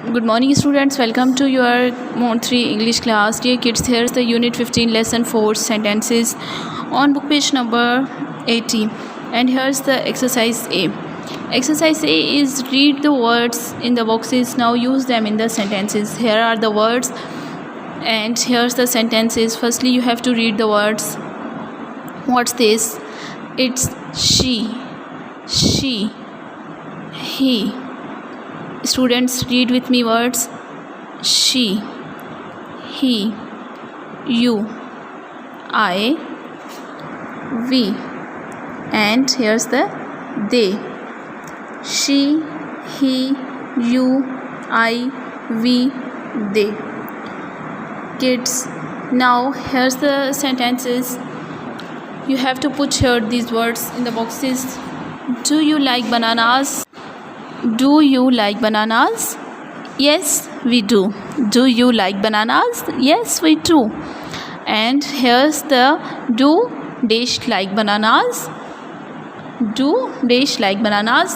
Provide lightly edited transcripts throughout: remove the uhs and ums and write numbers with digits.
Good morning students, welcome to your Montessori English class. Dear kids, here's the unit 15 lesson 4 sentences on book page number 80, and here's the exercise A. Exercise A is read the words in the boxes, now use them in the sentences. Here are the words and here's the sentences. Firstly, you have to read the words. What's this? It's she, he. Students, read with me words. She, he, you, I, we, and here's the they. She, he, you, I, we, they. Kids, now here's the sentences. You have to put here these words in the boxes. Do you like bananas? Do you like bananas? Yes, we do. Do you like bananas? Yes, we do. And here's the do dash like bananas. Do dash like bananas.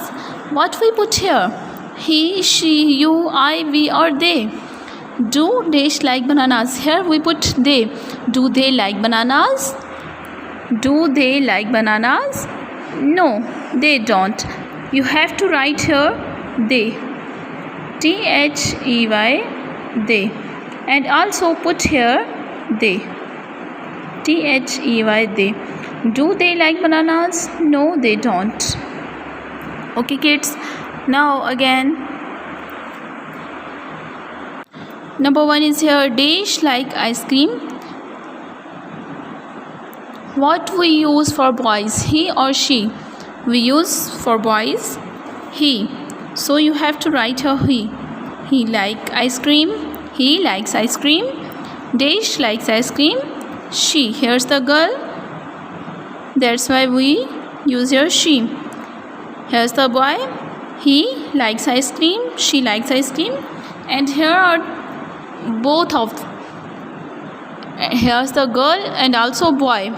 What we put here? He, she, you, I, we, or they. Do dash like bananas. Here we put they. Do they like bananas? Do they like bananas? No, they don't. You have to write here they, T-H-E-Y, they, and also put here they, T-H-E-Y, they. Do they like bananas? No, they don't. Okay kids, now again, number 1 is here, dash like ice cream. What we use for boys, he or she? We use for boys he, so you have to write here he like ice cream, he likes ice cream. Dash likes ice cream. She, here's the girl, that's why we use here she. Here's the boy, he likes ice cream, she likes ice cream. And here are both of, here's the girl and also boy.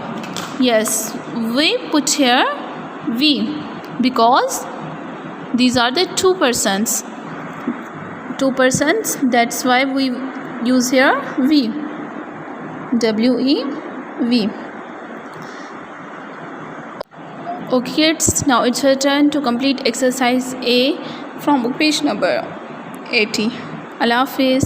Yes, we put here we because these are the two persons, that's why we use here we, W-E-V. Okay kids, now it's your turn to complete exercise A from book page number 80. Allah Hafiz.